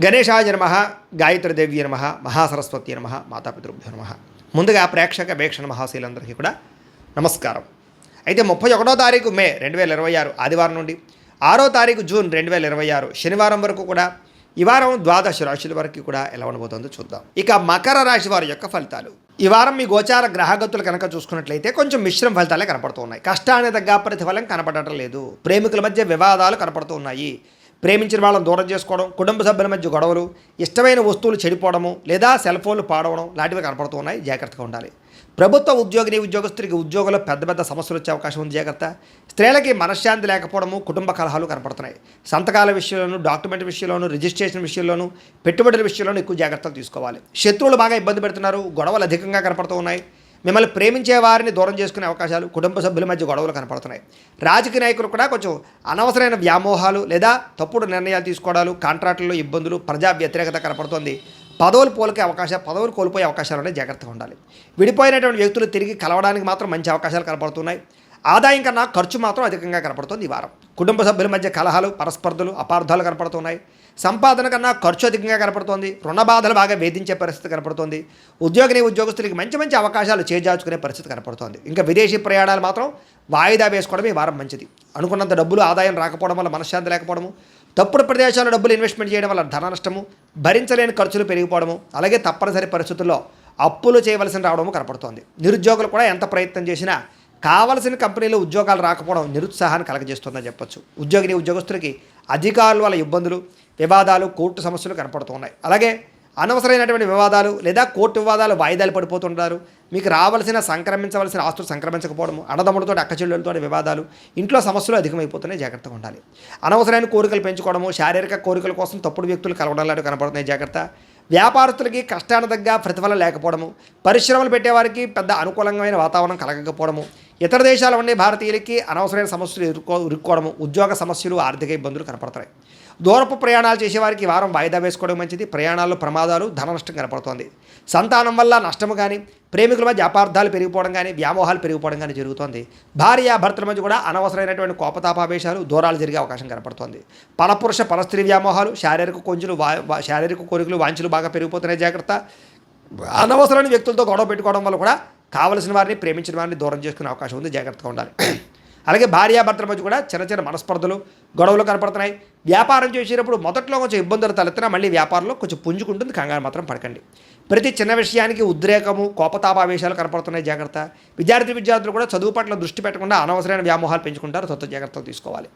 గణేశాయ నమః, గాయత్రీదేవి నమః, మహాసరస్వతి నమః, మాతాపితృభ్యో నమః. ముందుగా ప్రేక్షక వీక్షణ మహాశీలందరికీ కూడా నమస్కారం. అయితే 31వ తారీఖు మే 2026 ఆదివారం నుండి 6వ తారీఖు జూన్ 2026 శనివారం వరకు కూడా ఈ వారం ద్వాదశ రాశుల వరకు కూడా ఎలా ఉండబోతుందో చూద్దాం. ఇక మకర రాశి వారి యొక్క ఫలితాలు. ఈ వారం మీ గోచార గ్రహగతులు కనుక చూసుకున్నట్లయితే కొంచెం మిశ్రమ ఫలితాలే కనపడుతున్నాయి. కష్టానికి తగ్గ ప్రతిఫలం కనపడటం లేదు. ప్రేమికుల మధ్య వివాదాలు కనపడుతున్నాయి. ప్రేమించిన వాళ్ళని దూరం చేసుకోవడం, కుటుంబ సభ్యుల మధ్య గొడవలు, ఇష్టమైన వస్తువులు చెడిపోవడము లేదా సెల్ ఫోన్లు పాడవడం లాంటివి కనపడుతూ ఉన్నాయి. జాగ్రత్తగా ఉండాలి. ప్రభుత్వ ఉద్యోగస్తులకి ఉద్యోగంలో పెద్ద పెద్ద సమస్యలు వచ్చే అవకాశం ఉంది. జాగ్రత్త. స్త్రీలకి మనశ్శాంతి లేకపోవడము, కుటుంబ కలహాలు కనపడుతున్నాయి. సంతకాల విషయంలోనూ, డాక్యుమెంట్ విషయంలోనూ, రిజిస్ట్రేషన్ విషయంలోనూ, పెట్టుబడుల విషయంలోనూ ఎక్కువ జాగ్రత్తలు తీసుకోవాలి. శత్రువులు బాగా ఇబ్బంది పెడుతున్నారు. గొడవలు అధికంగా కనపడుతూ ఉన్నాయి. మిమ్మల్ని ప్రేమించే వారిని దూరం చేసుకునే అవకాశాలు, కుటుంబ సభ్యుల మధ్య గొడవలు కనపడుతున్నాయి. రాజకీయ నాయకులు కూడా కొంచెం అనవసరమైన వ్యామోహాలు లేదా తప్పుడు నిర్ణయాలు తీసుకోవడాలు, కాంట్రాక్టుల్లో ఇబ్బందులు, ప్రజా వ్యతిరేకత కనపడుతుంది. పదవులు కోల్పోయే అవకాశాలు ఉన్నాయి. జాగ్రత్తగా ఉండాలి. విడిపోయినటువంటి వ్యక్తులు తిరిగి కలవడానికి మాత్రం మంచి అవకాశాలు కనపడుతున్నాయి. ఆదాయం కన్నా ఖర్చు మాత్రం అధికంగా కనపడుతుంది ఈ వారం. కుటుంబ సభ్యుల మధ్య కలహాలు, పరస్పర్ధలు, అపార్థాలు కనపడుతున్నాయి. సంపాదన కన్నా ఖర్చు అధికంగా కనపడుతోంది. రుణ బాధలు బాగా వేధించే పరిస్థితి కనపడుతుంది. ఉద్యోగస్తులకి మంచి మంచి అవకాశాలు చేజార్చుకునే పరిస్థితి కనపడుతోంది. ఇంకా విదేశీ ప్రయాణాలు మాత్రం వాయిదా వేసుకోవడం ఈ వారం మంచిది. అనుకున్నంత డబ్బులు ఆదాయం రాకపోవడం వల్ల మనశ్శాంతి లేకపోవడము, తప్పుడు ప్రదేశాల్లో డబ్బులు ఇన్వెస్ట్మెంట్ చేయడం వల్ల ధన నష్టము, భరించలేని ఖర్చులు పెరిగిపోవడము, అలాగే తప్పనిసరి పరిస్థితుల్లో అప్పులు చేయవలసి రావడము కనపడుతోంది. నిరుద్యోగులు కూడా ఎంత ప్రయత్నం చేసినా కావలసిన కంపెనీలో ఉద్యోగాలు రాకపోవడం నిరుత్సాహాన్ని కలగజేస్తుందని చెప్పొచ్చు. ఉద్యోగస్తులకి అధికారుల వల్ల ఇబ్బందులు, వివాదాలు, కోర్టు సమస్యలు కనపడుతున్నాయి. అలాగే అనవసరమైనటువంటి వివాదాలు లేదా కోర్టు వివాదాలు వాయిదాలు పడిపోతుంటారు. మీకు సంక్రమించవలసిన ఆస్తులు సంక్రమించకపోవడము, అన్నదమ్ములతో అక్కచెల్లెలతో వివాదాలు, ఇంట్లో సమస్యలు అధికమైపోతున్నాయి. జాగ్రత్తగా ఉండాలి. అనవసరమైన కోరికలు పెంచుకోవడము, శారీరక కోరికల కోసం తప్పుడు వ్యక్తులు కలవడం లాంటివి కనపడుతున్నాయి. జాగ్రత్త. వ్యాపారస్తులకి కష్టానికి తగ్గ ప్రతిఫలం లేకపోవడము, పరిశ్రమలు పెట్టేవారికి పెద్ద అనుకూలమైన వాతావరణం కలగకపోవడము, ఇతర దేశాల ఉండే భారతీయులకి అనవసరమైన సమస్యలు ఇరుక్కోవడము, ఉద్యోగ సమస్యలు, ఆర్థిక ఇబ్బందులు కనపడతాయి. దూరపు ప్రయాణాలు చేసేవారికి వారం వాయిదా వేసుకోవడం మంచిది. ప్రయాణాల్లో ప్రమాదాలు, ధన నష్టం కనపడుతోంది. సంతానం వల్ల నష్టము కానీ, ప్రేమికుల మధ్య అపార్థాలు పెరిగిపోవడం కానీ, వ్యామోహాలు పెరిగిపోవడం కానీ జరుగుతోంది. భర్తల మధ్య కూడా అనవసరమైనటువంటి కోపతాపావేశాలు, దూరాలు జరిగే అవకాశం కనపడుతోంది. పరపురుష పరస్త్రీ వ్యామోహాలు, శారీరక కోరికలు, వాంఛలు బాగా పెరిగిపోతున్నాయి. జాగ్రత్త. అనవసరమైన వ్యక్తులతో గొడవ పెట్టుకోవడం వల్ల కూడా కావలసిన వారిని, ప్రేమించిన వారిని దూరం చేసుకునే అవకాశం ఉంది. జాగ్రత్తగా ఉండాలి. అలాగే భార్యాభర్తల మధ్య కూడా చిన్న మనస్పర్ధలు, గొడవలు కనపడుతున్నాయి. వ్యాపారం చేసేటప్పుడు మొదట్లో కొంచెం ఇబ్బందులు తలెత్తినా మళ్ళీ వ్యాపారంలో కొంచెం పుంజుకుంటుంది. కంగారు మాత్రం పడకండి. ప్రతి చిన్న విషయానికి ఉద్రేకము, కోపతాపావేశాలు కనపడుతున్నాయి. జాగ్రత్త. విద్యార్థులు కూడా చదువు పట్ల దృష్టి పెట్టకుండా అనవసరమైన వ్యామోహాలు పెంచుకుంటారు. జాగ్రత్తలు తీసుకోవాలి.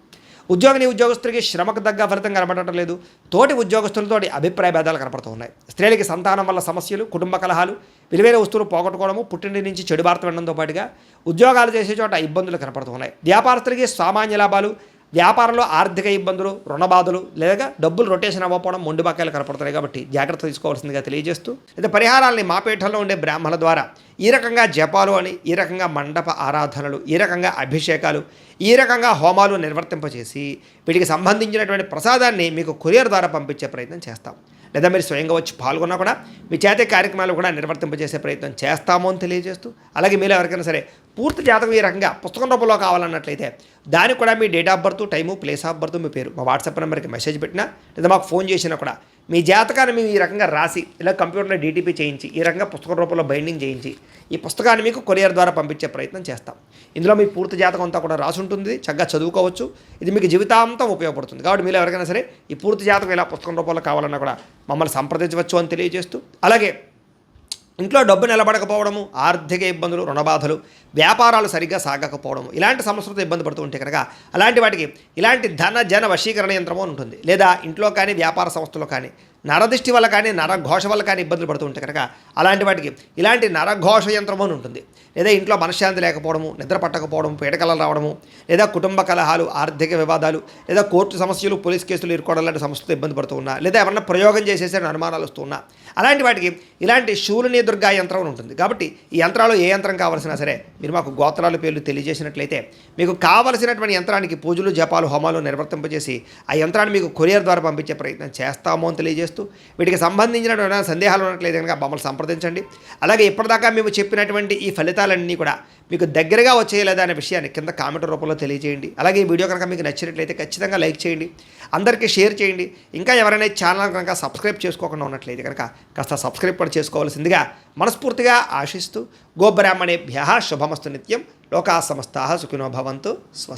ఉద్యోగస్తులకి శ్రమకు తగ్గ ఫలితం కనపడటం లేదు. తోటి ఉద్యోగస్తులతోటి అభిప్రాయ భేదాలు కనపడుతూ ఉన్నాయి. స్త్రీలకి సంతానం వల్ల సమస్యలు, కుటుంబ కలహాలు, విలువైన వస్తువులు పోగొట్టుకోవడము, పుట్టింటి నుంచి చెడు వార్త వినడంతో పాటుగా ఉద్యోగాలు చేసే చోట ఇబ్బందులు కనపడుతూ ఉన్నాయి. వ్యాపారస్తులకి సామాన్య లాభాలు, వ్యాపారంలో ఆర్థిక ఇబ్బందులు, రుణబాధలు లేదా డబ్బులు రొటేషన్ అవ్వకపోవడం, మొండి బకాయిలు కనపడుతున్నాయి. కాబట్టి జాగ్రత్త తీసుకోవాల్సిందిగా తెలియజేస్తూ, అయితే పరిహారాలని మా పీఠంలో ఉండే బ్రాహ్మణుల ద్వారా ఈ రకంగా జపాలు అని, ఈ రకంగా మండప ఆరాధనలు, ఈ రకంగా అభిషేకాలు, ఈ రకంగా హోమాలు నిర్వర్తింపచేసి వీటికి సంబంధించినటువంటి ప్రసాదాన్ని మీకు కొరియర్ ద్వారా పంపించే ప్రయత్నం చేస్తాం. లేదా మీరు స్వయంగా వచ్చి పాల్గొన్నా కూడా మీ చేతే కార్యక్రమాలు కూడా నిర్వర్తింపజేసే ప్రయత్నం చేస్తాము అని తెలియజేస్తూ, అలాగే మీరు ఎవరికైనా సరే పూర్తి జాతకం ఈ రకంగా పుస్తకం రూపంలో కావాలన్నట్లయితే దానికి కూడా మీ date of birth, time, place of birth, మీ పేరు మా వాట్సాప్ నెంబర్కి మెసేజ్ పెట్టినా లేదా మాకు ఫోన్ చేసినా కూడా మీ జాతకాన్ని మేము ఈ రకంగా రాసి ఇలా కంప్యూటర్లో డీటీపీ చేయించి ఈ రకంగా పుస్తకం రూపంలో బైండింగ్ చేయించి ఈ పుస్తకాన్ని మీకు కొరియర్ ద్వారా పంపించే ప్రయత్నం చేస్తాం. ఇందులో మీ పూర్తి జాతకం అంతా కూడా రాసి ఉంటుంది. చక్కగా చదువుకోవచ్చు. ఇది మీకు జీవితాంతం ఉపయోగపడుతుంది. కాబట్టి మీరు ఎవరికైనా సరే ఈ పూర్తి జాతకం ఇలా పుస్తకం రూపంలో కావాలన్నా కూడా మమ్మల్ని సంప్రదించవచ్చు అని తెలియజేస్తూ, అలాగే ఇంట్లో డబ్బు నిలబడకపోవడము, ఆర్థిక ఇబ్బందులు, రుణబాధలు, వ్యాపారాలు సరిగ్గా సాగకపోవడము, ఇలాంటి సమస్యలతో ఇబ్బంది పడుతూ ఉంటే కనుక అలాంటి వాటికి ఇలాంటి జన వశీకరణ యంత్రము ఉంటుంది. లేదా ఇంట్లో కానీ వ్యాపార సంస్థలో కానీ నరదృష్టి వల్ల కానీ నరఘోష వల్ల కానీ ఇబ్బందులు పడుతూ ఉంటే కనుక అలాంటి వాటికి ఇలాంటి నరఘోష యంత్రము అని ఉంటుంది. లేదా ఇంట్లో మనశ్శాంతి లేకపోవడము, నిద్ర పట్టకపోవడం, పీడకలలు రావడము, లేదా కుటుంబ కలహాలు, ఆర్థిక వివాదాలు, లేదా కోర్టు సమస్యలు, పోలీస్ కేసులు ఇరుకోవడం లాంటి సమస్యలతో ఇబ్బంది పడుతూ ఉన్నా, లేదా ఎవరన్నా ప్రయోగం చేసేసే అనుమానాలు వస్తూ ఉన్నా అలాంటి వాటికి ఇలాంటి శూలిని దుర్గా యంత్రం ఉంటుంది. కాబట్టి ఈ యంత్రాలు ఏ యంత్రం కావాల్సినా సరే మీరు మాకు గోత్రాల పేర్లు తెలియజేసినట్లయితే మీకు కావలసినటువంటి యంత్రానికి పూజలు, జపాలు, హోమాలు నిర్వర్తింపజేసి ఆ యంత్రాన్ని మీకు కొరియర్ ద్వారా పంపించే ప్రయత్నం చేస్తాము అని తెలియజేస్తాం. తెలియజేస్తూ వీటికి సంబంధించిన సందేహాలు ఉన్నట్లయితే కనుక మమ్మల్ని సంప్రదించండి. అలాగే ఇప్పటిదాకా మేము చెప్పినటువంటి ఈ ఫలితాలన్నీ కూడా మీకు దగ్గరగా వచ్చేయలేదా అనే విషయాన్ని కింద కామెంట్ రూపంలో తెలియజేయండి. అలాగే ఈ వీడియో కనుక మీకు నచ్చినట్లయితే ఖచ్చితంగా లైక్ చేయండి, అందరికీ షేర్ చేయండి. ఇంకా ఎవరైనా ఛానల్ కనుక సబ్స్క్రైబ్ చేసుకోకుండా ఉన్నట్లయితే కనుక కాస్త సబ్స్క్రైబ్ కూడా చేసుకోవాల్సిందిగా మనస్ఫూర్తిగా ఆశిస్తూ గోబ్రాహ్మణేభ్యః శుభమస్తు నిత్యం. లోకా సమస్తాః సుఖినో భవంతు. స్వస్తి.